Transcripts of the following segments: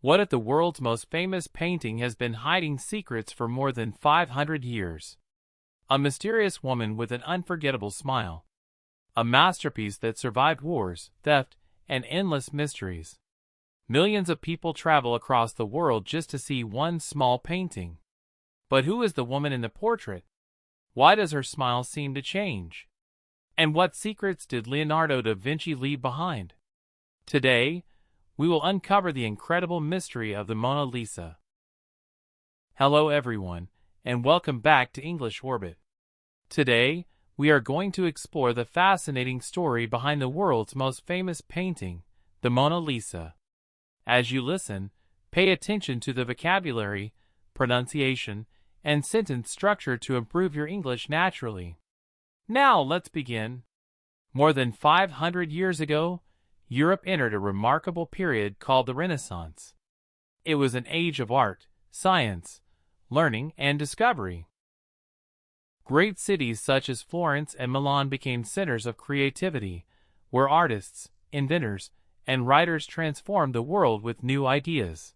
What if the world's most famous painting has been hiding secrets for more than 500 years? A mysterious woman with an unforgettable smile. A masterpiece that survived wars, theft, and endless mysteries. Millions of people travel across the world just to see one small painting. But who is the woman in the portrait? Why does her smile seem to change? And what secrets did Leonardo da Vinci leave behind? Today, we will uncover the incredible mystery of the Mona Lisa. Hello everyone, and welcome back to English Orbit. Today, we are going to explore the fascinating story behind the world's most famous painting, the Mona Lisa. As you listen, pay attention to the vocabulary, pronunciation, and sentence structure to improve your English naturally. Now let's begin. More than 500 years ago, Europe entered a remarkable period called the Renaissance. It was an age of art, science, learning, and discovery. Great cities such as Florence and Milan became centers of creativity, where artists, inventors, and writers transformed the world with new ideas.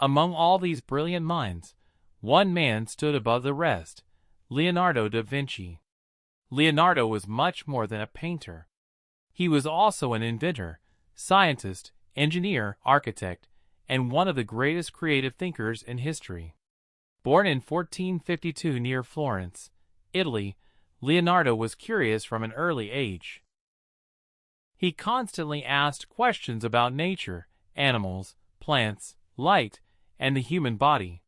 Among all these brilliant minds, one man stood above the rest, Leonardo da Vinci. Leonardo was much more than a painter. He was also an inventor, scientist, engineer, architect, and one of the greatest creative thinkers in history. Born in 1452 near Florence, Italy, Leonardo was curious from an early age. He constantly asked questions about nature, animals, plants, light, and the human body.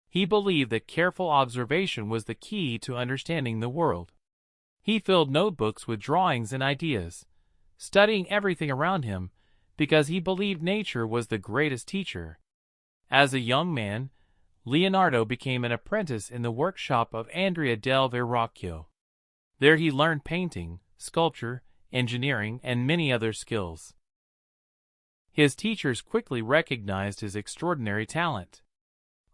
He believed that careful observation was the key to understanding the world. He filled notebooks with drawings and ideas, studying everything around him because he believed nature was the greatest teacher. As a young man, Leonardo became an apprentice in the workshop of Andrea del Verrocchio. There he learned painting, sculpture, engineering, and many other skills. His teachers quickly recognized his extraordinary talent.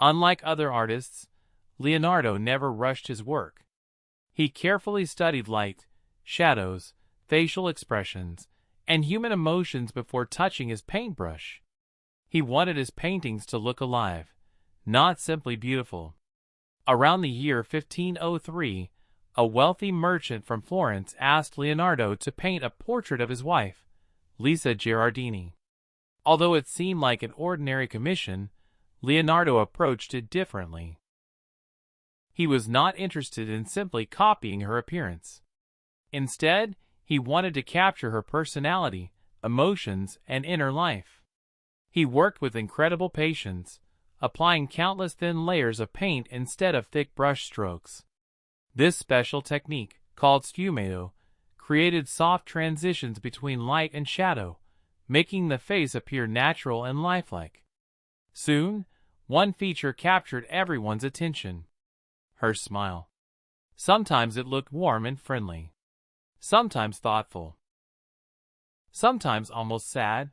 Unlike other artists, Leonardo never rushed his work. He carefully studied light, shadows, facial expressions, and human emotions before touching his paintbrush. He wanted his paintings to look alive, not simply beautiful. Around the year 1503, a wealthy merchant from Florence asked Leonardo to paint a portrait of his wife, Lisa Gherardini. Although it seemed like an ordinary commission, Leonardo approached it differently. He was not interested in simply copying her appearance. Instead, he wanted to capture her personality, emotions, and inner life. He worked with incredible patience, applying countless thin layers of paint instead of thick brush strokes. This special technique, called sfumato, created soft transitions between light and shadow, making the face appear natural and lifelike. Soon, one feature captured everyone's attention: her smile. Sometimes it looked warm and friendly, sometimes thoughtful, sometimes almost sad.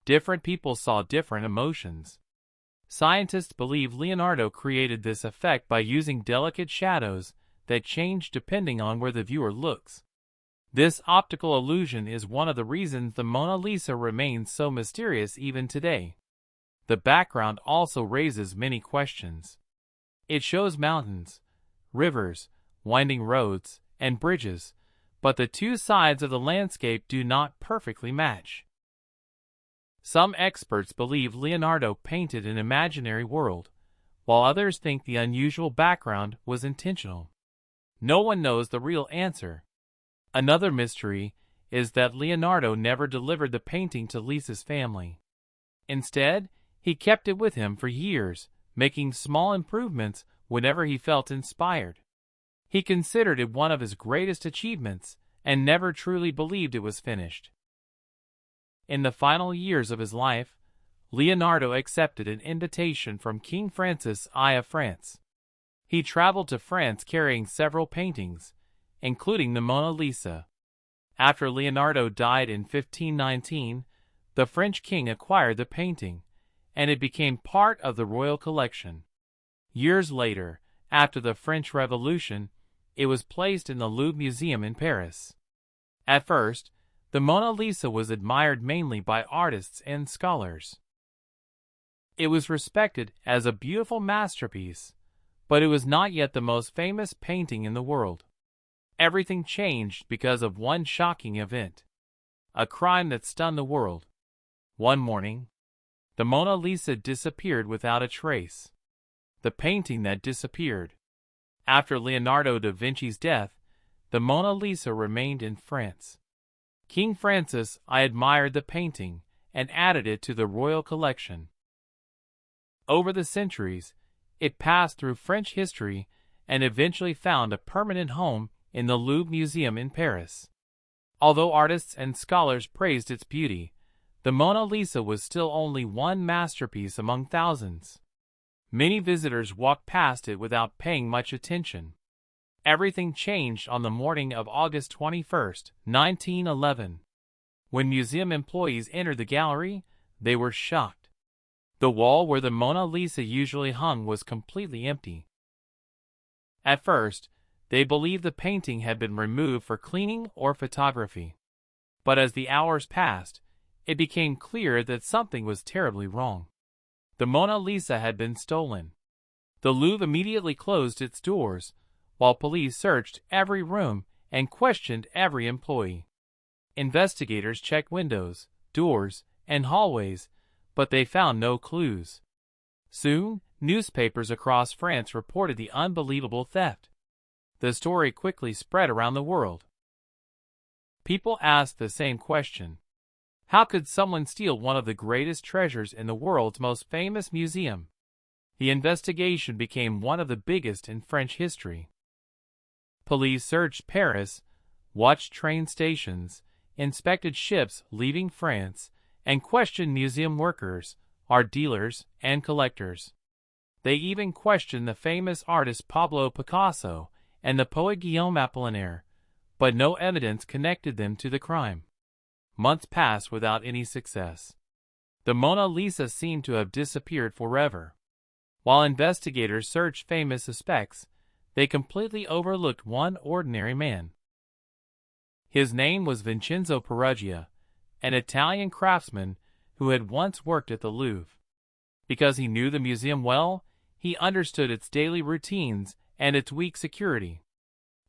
Different people saw different emotions. Scientists believe Leonardo created this effect by using delicate shadows that change depending on where the viewer looks. This optical illusion is one of the reasons the Mona Lisa remains so mysterious even today. The background also raises many questions. It shows mountains, rivers, winding roads, and bridges, but the two sides of the landscape do not perfectly match. Some experts believe Leonardo painted an imaginary world, while others think the unusual background was intentional. No one knows the real answer. Another mystery is that Leonardo never delivered the painting to Lisa's family. Instead, he kept it with him for years, making small improvements whenever he felt inspired. He considered it one of his greatest achievements and never truly believed it was finished. In the final years of his life, Leonardo accepted an invitation from King Francis I of France. He traveled to France carrying several paintings, including the Mona Lisa. After Leonardo died in 1519, the French king acquired the painting, and it became part of the royal collection. Years later, after the French Revolution, it was placed in the Louvre Museum in Paris. At first, the Mona Lisa was admired mainly by artists and scholars. It was respected as a beautiful masterpiece, but it was not yet the most famous painting in the world. Everything changed because of one shocking event, a crime that stunned the world. One morning, the Mona Lisa disappeared without a trace. The painting that disappeared. After Leonardo da Vinci's death, the Mona Lisa remained in France. King Francis I admired the painting and added it to the royal collection. Over the centuries, it passed through French history and eventually found a permanent home in the Louvre Museum in Paris. Although artists and scholars praised its beauty, the Mona Lisa was still only one masterpiece among thousands. Many visitors walked past it without paying much attention. Everything changed on the morning of August 21, 1911. When museum employees entered the gallery, they were shocked. The wall where the Mona Lisa usually hung was completely empty. At first, they believed the painting had been removed for cleaning or photography. But as the hours passed, it became clear that something was terribly wrong. The Mona Lisa had been stolen. The Louvre immediately closed its doors, while police searched every room and questioned every employee. Investigators checked windows, doors, and hallways, but they found no clues. Soon, newspapers across France reported the unbelievable theft. The story quickly spread around the world. People asked the same question. How could someone steal one of the greatest treasures in the world's most famous museum? The investigation became one of the biggest in French history. Police searched Paris, watched train stations, inspected ships leaving France, and questioned museum workers, art dealers, and collectors. They even questioned the famous artist Pablo Picasso and the poet Guillaume Apollinaire, but no evidence connected them to the crime. Months passed without any success. The Mona Lisa seemed to have disappeared forever. While investigators searched famous suspects, they completely overlooked one ordinary man. His name was Vincenzo Peruggia, an Italian craftsman who had once worked at the Louvre. Because he knew the museum well, he understood its daily routines and its weak security.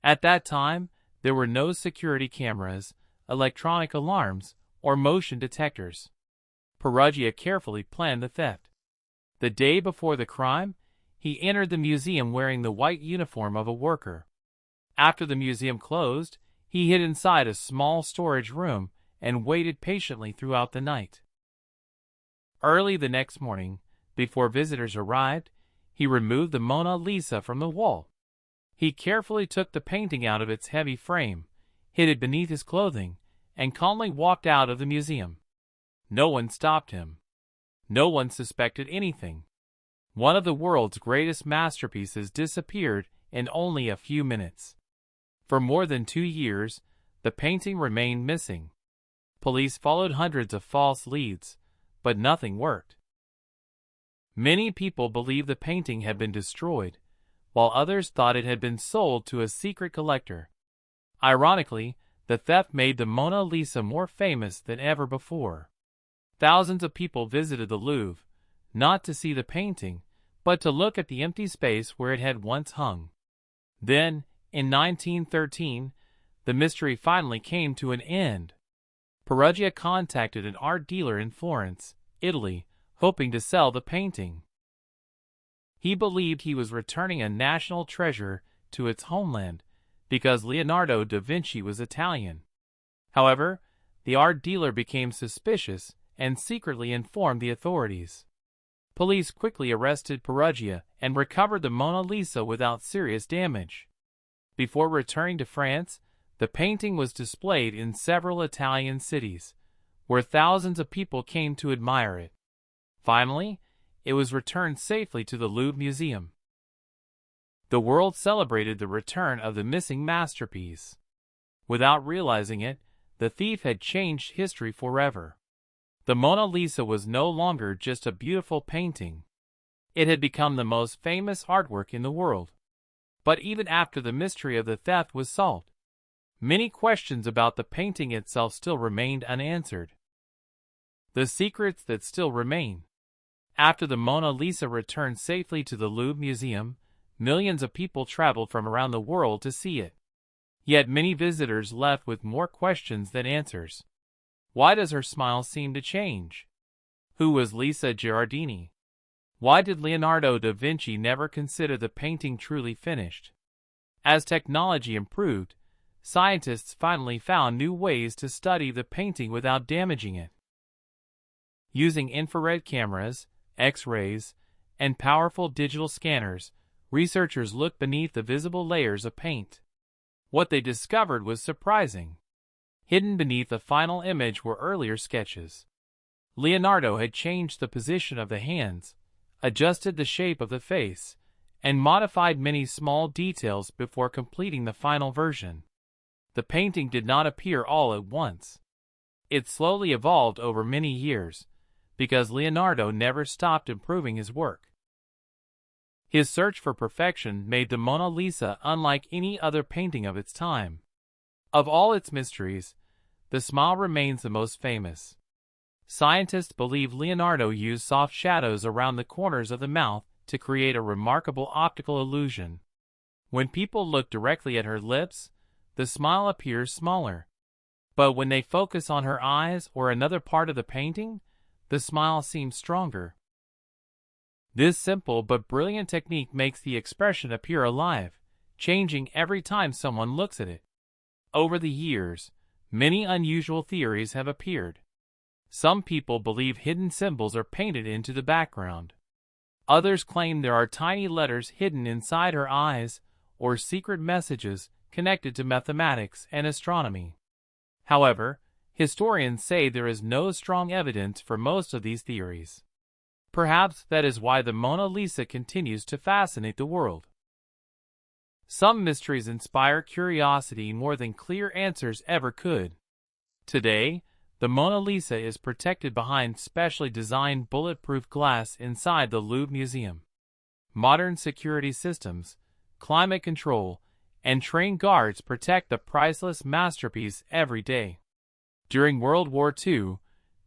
At that time, there were no security cameras, electronic alarms, or motion detectors. Peruggia carefully planned the theft. The day before the crime, he entered the museum wearing the white uniform of a worker. After the museum closed, he hid inside a small storage room and waited patiently throughout the night. Early the next morning, before visitors arrived, he removed the Mona Lisa from the wall. He carefully took the painting out of its heavy frame, hid it beneath his clothing, and calmly walked out of the museum. No one stopped him. No one suspected anything. One of the world's greatest masterpieces disappeared in only a few minutes. For more than 2 years, the painting remained missing. Police followed hundreds of false leads, but nothing worked. Many people believed the painting had been destroyed, while others thought it had been sold to a secret collector. Ironically, the theft made the Mona Lisa more famous than ever before. Thousands of people visited the Louvre, not to see the painting, but to look at the empty space where it had once hung. Then, in 1913, the mystery finally came to an end. Peruggia contacted an art dealer in Florence, Italy, hoping to sell the painting. He believed he was returning a national treasure to its homeland because Leonardo da Vinci was Italian. However, the art dealer became suspicious and secretly informed the authorities. Police quickly arrested Peruggia and recovered the Mona Lisa without serious damage. Before returning to France, the painting was displayed in several Italian cities, where thousands of people came to admire it. Finally, it was returned safely to the Louvre Museum. The world celebrated the return of the missing masterpiece. Without realizing it, the thief had changed history forever. The Mona Lisa was no longer just a beautiful painting. It had become the most famous artwork in the world. But even after the mystery of the theft was solved, many questions about the painting itself still remained unanswered. The secrets that still remain. After the Mona Lisa returned safely to the Louvre Museum, millions of people traveled from around the world to see it. Yet many visitors left with more questions than answers. Why does her smile seem to change? Who was Lisa Gherardini? Why did Leonardo da Vinci never consider the painting truly finished? As technology improved, scientists finally found new ways to study the painting without damaging it. Using infrared cameras, X-rays, and powerful digital scanners, researchers looked beneath the visible layers of paint. What they discovered was surprising. Hidden beneath the final image were earlier sketches. Leonardo had changed the position of the hands, adjusted the shape of the face, and modified many small details before completing the final version. The painting did not appear all at once. It slowly evolved over many years, because Leonardo never stopped improving his work. His search for perfection made the Mona Lisa unlike any other painting of its time. Of all its mysteries, the smile remains the most famous. Scientists believe Leonardo used soft shadows around the corners of the mouth to create a remarkable optical illusion. When people look directly at her lips, the smile appears smaller. But when they focus on her eyes or another part of the painting, the smile seems stronger. This simple but brilliant technique makes the expression appear alive, changing every time someone looks at it. Over the years, many unusual theories have appeared. Some people believe hidden symbols are painted into the background. Others claim there are tiny letters hidden inside her eyes or secret messages connected to mathematics and astronomy. However, historians say there is no strong evidence for most of these theories. Perhaps that is why the Mona Lisa continues to fascinate the world. Some mysteries inspire curiosity more than clear answers ever could. Today, the Mona Lisa is protected behind specially designed bulletproof glass inside the Louvre Museum. Modern security systems, climate control, and trained guards protect the priceless masterpiece every day. During World War II,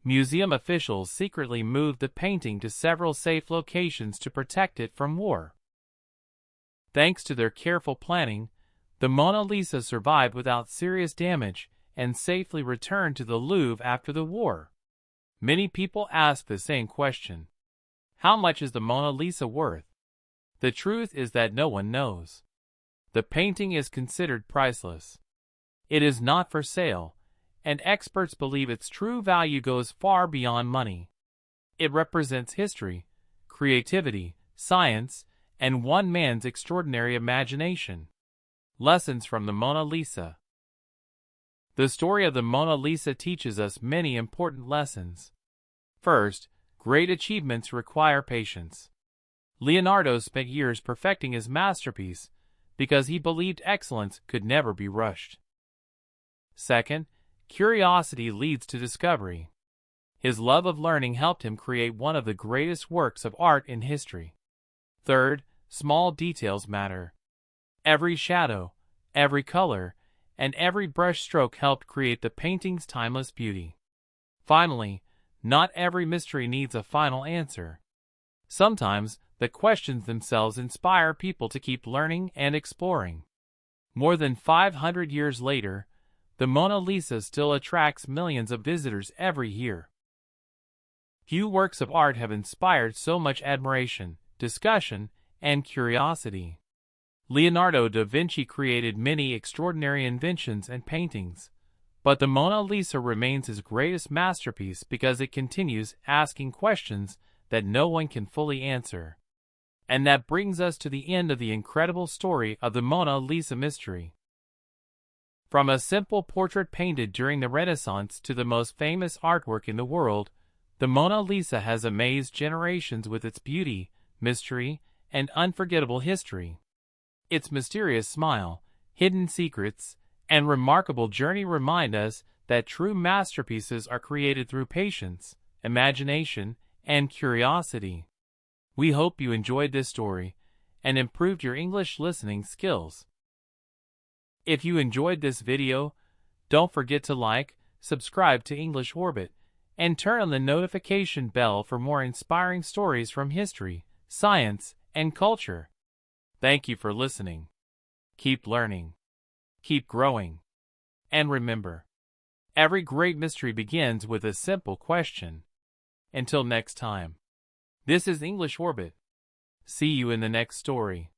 museum officials secretly moved the painting to several safe locations to protect it from war. Thanks to their careful planning, the Mona Lisa survived without serious damage and safely returned to the Louvre after the war. Many people ask the same question: how much is the Mona Lisa worth? The truth is that no one knows. The painting is considered priceless. It is not for sale, and experts believe its true value goes far beyond money. It represents history, creativity, science, and one man's extraordinary imagination. Lessons from the Mona Lisa. The story of the Mona Lisa teaches us many important lessons. First, great achievements require patience. Leonardo spent years perfecting his masterpiece because he believed excellence could never be rushed. Second, curiosity leads to discovery. His love of learning helped him create one of the greatest works of art in history. Third, small details matter. Every shadow, every color, and every brush stroke helped create the painting's timeless beauty. Finally, not every mystery needs a final answer. Sometimes, the questions themselves inspire people to keep learning and exploring. More than 500 years later, the Mona Lisa still attracts millions of visitors every year. Few works of art have inspired so much admiration, discussion, and curiosity. Leonardo da Vinci created many extraordinary inventions and paintings, but the Mona Lisa remains his greatest masterpiece because it continues asking questions that no one can fully answer. And that brings us to the end of the incredible story of the Mona Lisa mystery. From a simple portrait painted during the Renaissance to the most famous artwork in the world, the Mona Lisa has amazed generations with its beauty, mystery, and unforgettable history. Its mysterious smile, hidden secrets, and remarkable journey remind us that true masterpieces are created through patience, imagination, and curiosity. We hope you enjoyed this story and improved your English listening skills. If you enjoyed this video, don't forget to like, subscribe to English Orbit, and turn on the notification bell for more inspiring stories from history, science, and culture. Thank you for listening. Keep learning. Keep growing. And remember, every great mystery begins with a simple question. Until next time. This is English Orbit. See you in the next story.